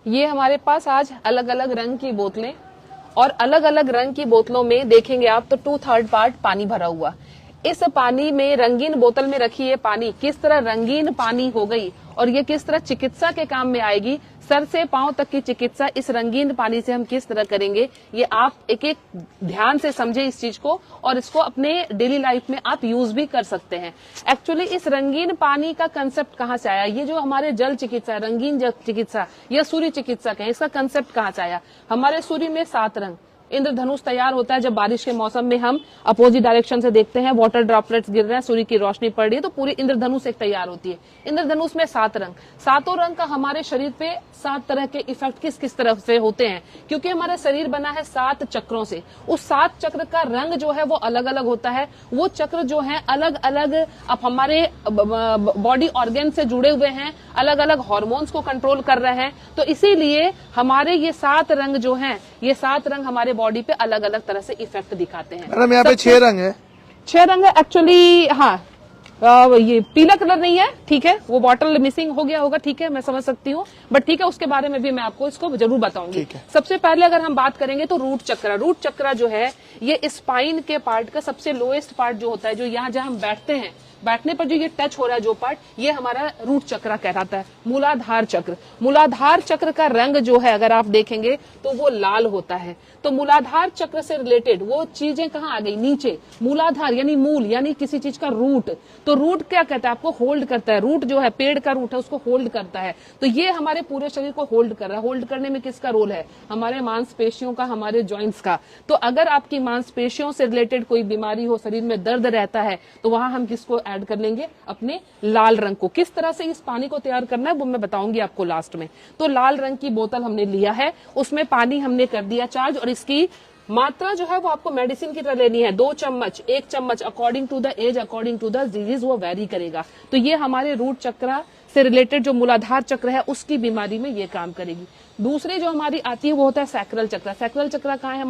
ये हमारे पास आज अलग अलग रंग की बोतलें, और अलग अलग रंग की बोतलों में देखेंगे आप तो 2/3 पार्ट पानी भरा हुआ। इस पानी में, रंगीन बोतल में रखी ये पानी किस तरह रंगीन पानी हो गई और ये किस तरह चिकित्सा के काम में आएगी, सर से पांव तक की चिकित्सा इस रंगीन पानी से हम किस तरह करेंगे, ये आप एक एक ध्यान से समझे इस चीज को, और इसको अपने डेली लाइफ में आप यूज भी कर सकते हैं। एक्चुअली इस रंगीन पानी का कंसेप्ट कहाँ से आया? ये जो हमारे जल चिकित्सा, रंगीन जल चिकित्सा या सूर्य चिकित्सा कहें, इसका कंसेप्ट कहाँ से आया? हमारे सूर्य में 7 रंग, इंद्रधनुष तैयार होता है जब बारिश के मौसम में हम अपोजिट डायरेक्शन से देखते हैं, वाटर ड्रॉपलेट्स गिर रहे हैं, सूर्य की रोशनी पड़ रही है, तो पूरी इंद्रधनुष एक तैयार होती है। इंद्रधनुष में 7 रंग, 7 रंग का हमारे शरीर पे 7 तरह के इफेक्ट किस किस तरह से होते हैं, क्योंकि हमारा शरीर बना है 7 चक्रों से। उस 7 चक्र का रंग जो है वो अलग अलग होता है। वो चक्र जो है अलग अलग अब हमारे बॉडी ऑर्गन से जुड़े हुए हैं, अलग अलग हार्मोन्स को कंट्रोल कर रहे हैं। तो इसीलिए हमारे ये 7 रंग जो हैं, ये 7 रंग हमारे बॉडी पे अलग अलग तरह से इफेक्ट दिखाते हैं। मैडम यहाँ पे 6 रंग है। 6 रंग है एक्चुअली, हाँ। ये पीला कलर नहीं है, ठीक है, वो बॉटल मिसिंग हो गया होगा, ठीक है, मैं समझ सकती हूँ, बट ठीक है, उसके बारे में भी मैं आपको इसको जरूर बताऊंगी। सबसे पहले अगर हम बात करेंगे तो रूट चक्र। रूट चक्र जो है ये स्पाइन के पार्ट का सबसे लोएस्ट पार्ट जो होता है, जो यहाँ जहाँ हम बैठते हैं, बैठने पर जो ये टच हो रहा है जो पार्ट, ये हमारा रूट चक्र कहलाता है। मूलाधार चक्र, मूलाधार चक्र का रंग जो है अगर आप देखेंगे तो वो लाल होता है। तो मूलाधार चक्र से रिलेटेड वो चीजें कहाँ आ गई? नीचे। मूलाधार यानी मूल, यानी किसी चीज का रूट। तो रूट क्या कहता है? आपको होल्ड करता है। रूट जो है, पेड़ का रूट है, उसको होल्ड करता है। तो ये हमारे पूरे शरीर को होल्ड कर रहा है। होल्ड करने में किसका रोल है? हमारे मांसपेशियों का, हमारे जॉइंट्स का। तो अगर आपकी मांसपेशियों से रिलेटेड कोई बीमारी हो, शरीर में दर्द रहता है, तो वहां हम किसको ऐड कर लेंगे? अपने लाल रंग को। किस तरह से इस पानी को तैयार करना है वो मैं बताऊंगी आपको लास्ट में। तो लाल रंग की बोतल हमने लिया है, उसमें पानी हमने कर दिया चार्ज, और इसकी मात्रा जो है वो आपको मेडिसिन की तरह लेनी है। 2 चम्मच, 1 चम्मच, according to the age, according to the disease वो वेरी करेगा। तो ये हमारे रूट चक्र से रिलेटेड जो मूलाधार चक्र है उसकी बीमारी में ये काम करेगी। दूसरी जो हमारी आती है वो होता है सैक्रल चक्र। सैक्रल चक्र कहाँ है?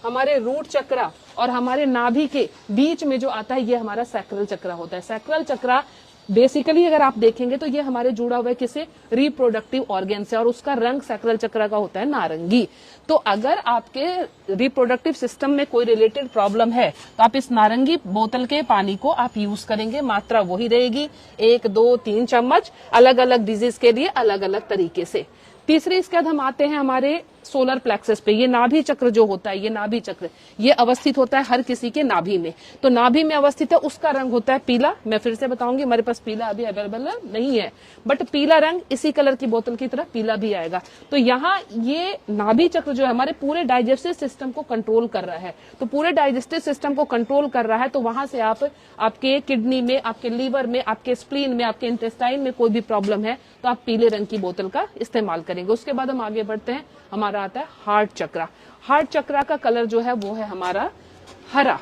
हमारे रूट चक्र और हमारे नाभि के बीच में जो आता है ये हमारा सैक्रल चक्र होता है। सैक्रल चक्र बेसिकली अगर आप देखेंगे तो ये हमारे जुड़ा हुआ है किससे? रिप्रोडक्टिव ऑर्गन से, और उसका रंग सैक्रल चक्र का होता है नारंगी। तो अगर आपके रिप्रोडक्टिव सिस्टम में कोई रिलेटेड प्रॉब्लम है तो आप इस नारंगी बोतल के पानी को आप यूज करेंगे। मात्रा वही रहेगी, 1, 2, 3 चम्मच, अलग अलग डिजीज के लिए अलग अलग तरीके से। तीसरी इसके बाद हम आते हैं हमारे सोलर प्लेक्सस पे। ये नाभि चक्र जो होता है, ये नाभि चक्र ये अवस्थित होता है हर किसी के नाभि में। तो नाभि में अवस्थित है, उसका रंग होता है पीला। मैं फिर से बताऊंगी, हमारे पास पीला अभी अवेलेबल नहीं है, बट पीला रंग इसी कलर की बोतल की तरह पीला भी आएगा। तो यहाँ ये नाभि चक्र जो है हमारे पूरे डाइजेस्टिव सिस्टम को कंट्रोल कर रहा है। तो पूरे डाइजेस्टिव सिस्टम को कंट्रोल कर रहा है, तो वहां से आप आपके किडनी में, आपके लीवर में, आपके स्प्लीन में, आपके इंटेस्टाइन में कोई भी प्रॉब्लम है तो आप पीले रंग की बोतल का इस्तेमाल करेंगे। उसके बाद हम आगे बढ़ते हैं, हमारा आता है हार्ट चक्र। हार्ट चक्र का कलर जो है वो है हमारा हरा।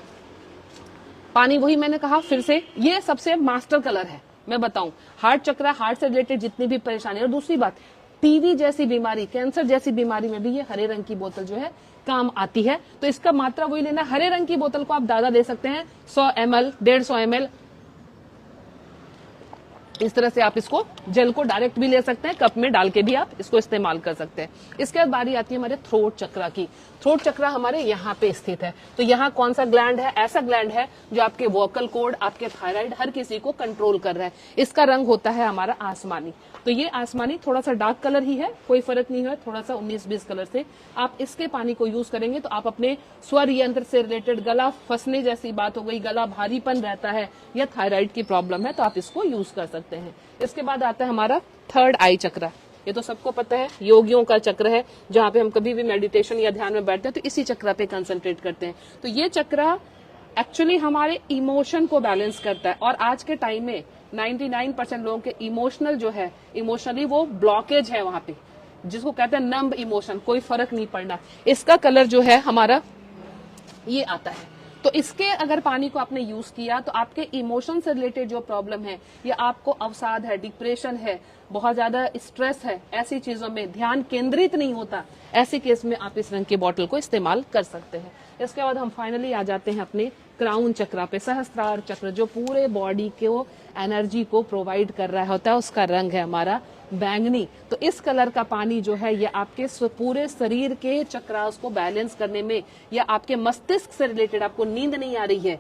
पानी वही मैंने कहा फिर से, ये सबसे मास्टर कलर है। मैं बताऊं, हार्ट चक्र, हार्ट से रिलेटेड जितनी भी परेशानी, और दूसरी बात टीबी जैसी बीमारी, कैंसर जैसी बीमारी में भी ये हरे रंग की बोतल जो है काम आती है। तो इसका मात्रा वही लेना। हरे रंग की बोतल को आप ज्यादा ले सकते हैं, 100 ml, 150 ml, इस तरह से आप इसको जल को डायरेक्ट भी ले सकते हैं, कप में डाल के भी आप इसको इस्तेमाल कर सकते हैं। इसके बाद बारी आती है हमारे थ्रोट चक्र की। थ्रोट चक्र हमारे यहाँ पे स्थित है। तो यहाँ कौन सा ग्लैंड है? ऐसा ग्लैंड है जो आपके वोकल कॉर्ड, आपके थायराइड, हर किसी को कंट्रोल कर रहा है। इसका रंग होता है हमारा आसमानी। तो ये आसमानी थोड़ा सा डार्क कलर ही है, कोई फर्क नहीं है, थोड़ा सा 19-20 कलर से आप इसके पानी को यूज करेंगे तो आप अपने स्वर यंत्र से रिलेटेड, गला फंसने जैसी बात हो गई, गला भारीपन रहता है या थायराइड की प्रॉब्लम है, तो आप इसको यूज कर सकते हैं। इसके बाद आता है हमारा थर्ड आई चक्र। ये तो सबको पता है, योगियों का चक्र है, जहां पे हम कभी भी मेडिटेशन या ध्यान में बैठते हैं तो इसी चक्र पे कंसंट्रेट करते हैं। तो ये चक्र एक्चुअली हमारे इमोशन को बैलेंस करता है, और आज के टाइम में 99% लोगों के इमोशनल जो है, इमोशनली वो ब्लॉकेज है वहां पे, जिसको कहते हैं नम्ब इमोशन, कोई फर्क नहीं पड़ना। इसका कलर जो है हमारा ये आता है। तो इसके अगर पानी को आपने यूज किया तो आपके इमोशन से रिलेटेड जो प्रॉब्लम है, या आपको अवसाद है, डिप्रेशन है, बहुत ज्यादा स्ट्रेस है, ऐसी चीजों में ध्यान केंद्रित नहीं होता, ऐसे केस में आप इस रंग की बोतल को इस्तेमाल कर सकते हैं। इसके बाद हम फाइनली आ जाते हैं अपने क्राउन चक्र पे। सहस्त्रार चक्र जो पूरे बॉडी को एनर्जी को प्रोवाइड कर रहा होता है, उसका रंग है हमारा बैंगनी। तो इस कलर का पानी जो है ये आपके पूरे शरीर के चक्रास को बैलेंस करने में, या आपके मस्तिष्क से रिलेटेड, आपको नींद नहीं आ रही है,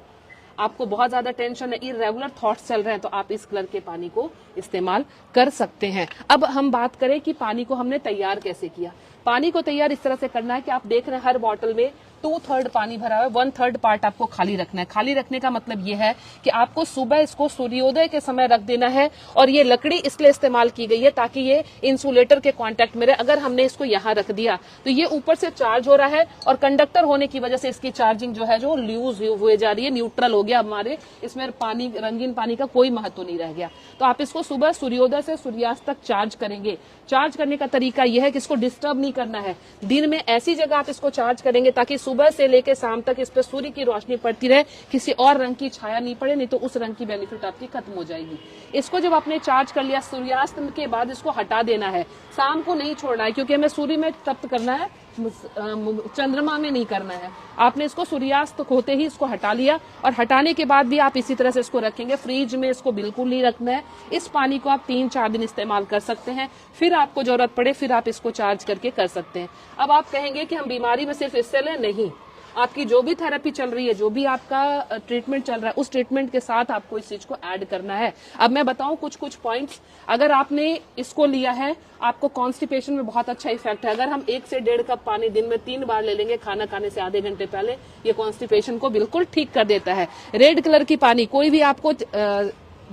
आपको बहुत ज्यादा टेंशन है, इरेगुलर थॉट्स चल रहे हैं, तो आप इस कलर के पानी को इस्तेमाल कर सकते हैं। अब हम बात करें कि पानी को हमने तैयार कैसे किया। पानी को तैयार इस तरह से करना है कि आप देख रहे हैं हर बॉटल में 2/3 पानी भरा हुआ है, 1/3 पार्ट आपको खाली रखना है। खाली रखने का मतलब ये है कि आपको सुबह इसको सूर्योदय के समय रख देना है, और ये लकड़ी इसलिए इस्तेमाल की गई है ताकि ये इंसुलेटर के कांटेक्ट में रहे। अगर हमने इसको यहाँ रख दिया तो ये ऊपर से चार्ज हो रहा है, और कंडक्टर होने की वजह से इसकी चार्जिंग जो है जो लूज हुए जा रही है, न्यूट्रल हो गया हमारे, इसमें पानी, रंगीन पानी का कोई महत्व नहीं रह गया। तो आप इसको सुबह सूर्योदय से सूर्यास्त तक चार्ज करेंगे। चार्ज करने का तरीका यह है कि इसको डिस्टर्ब नहीं करना है। दिन में ऐसी जगह आप इसको चार्ज करेंगे ताकि सुबह से लेकर शाम तक इस पर सूर्य की रोशनी पड़ती रहे, किसी और रंग की छाया नहीं पड़े, नहीं तो उस रंग की बेनिफिट आपकी खत्म हो जाएगी। इसको जब आपने चार्ज कर लिया, सूर्यास्त के बाद इसको हटा देना है। शाम को नहीं छोड़ना है, क्योंकि हमें सूर्य में तप्त करना है, चंद्रमा में नहीं करना है। आपने इसको सूर्यास्त होते ही इसको हटा लिया, और हटाने के बाद भी आप इसी तरह से इसको रखेंगे। फ्रिज में इसको बिल्कुल नहीं रखना है। इस पानी को आप 3-4 दिन इस्तेमाल कर सकते हैं, फिर आपको जरूरत पड़े फिर आप इसको चार्ज करके कर सकते हैं। अब आप कहेंगे कि हम बीमारी में सिर्फ इससे लें, नहीं, आपकी जो भी थेरेपी चल रही है, जो भी आपका ट्रीटमेंट चल रहा है, उस ट्रीटमेंट के साथ आपको इस चीज को ऐड करना है। अब मैं बताऊं कुछ पॉइंट्स। अगर आपने इसको लिया है, आपको कॉन्स्टिपेशन में बहुत अच्छा इफेक्ट है। अगर हम 1 से 1.5 कप पानी दिन में 3 बार ले लेंगे, खाना खाने से आधे घंटे पहले, ये कॉन्स्टिपेशन को बिल्कुल ठीक कर देता है। रेड कलर की पानी, कोई भी आपको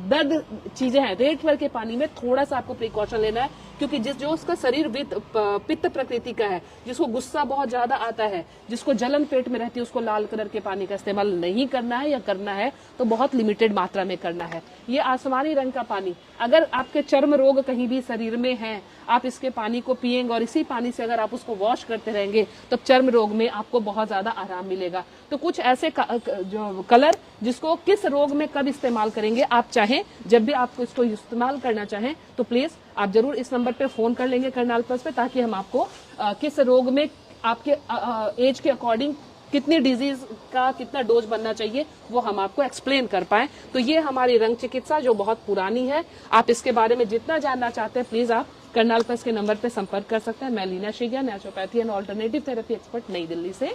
दर्द चीजें हैं, रेड कलर के पानी में थोड़ा सा आपको प्रिकॉशन लेना है, क्योंकि जो उसका शरीर पित्त प्रकृति का है, जिसको गुस्सा बहुत ज्यादा आता है, जिसको जलन पेट में रहती है, उसको लाल कलर के पानी का इस्तेमाल नहीं करना है, या करना है तो बहुत लिमिटेड मात्रा में करना है। ये आसमानी रंग का पानी, अगर आपके चर्म रोग कहीं भी शरीर में हैं, आप इसके पानी को पिएंगे और इसी पानी से अगर आप उसको वॉश करते रहेंगे तो चर्म रोग में आपको बहुत ज्यादा आराम मिलेगा। तो कुछ ऐसे जो कलर जिसको किस रोग में कब इस्तेमाल करेंगे, आप चाहें जब भी आपको इसको इस्तेमाल करना चाहें तो प्लीज आप जरूर इस नंबर पे फोन कर लेंगे करनाल प्लस पे, ताकि हम आपको किस रोग में आपके एज के अकॉर्डिंग कितनी डिजीज का कितना डोज बनना चाहिए वो हम आपको एक्सप्लेन कर पाए। तो ये हमारी रंग चिकित्सा जो बहुत पुरानी है, आप इसके बारे में जितना जानना चाहते हैं प्लीज आप करनाल प्लस के नंबर पे संपर्क कर सकते हैं। मैं Leena Shigiya, naturopathy and alternative therapy expert, Nai Delhi से।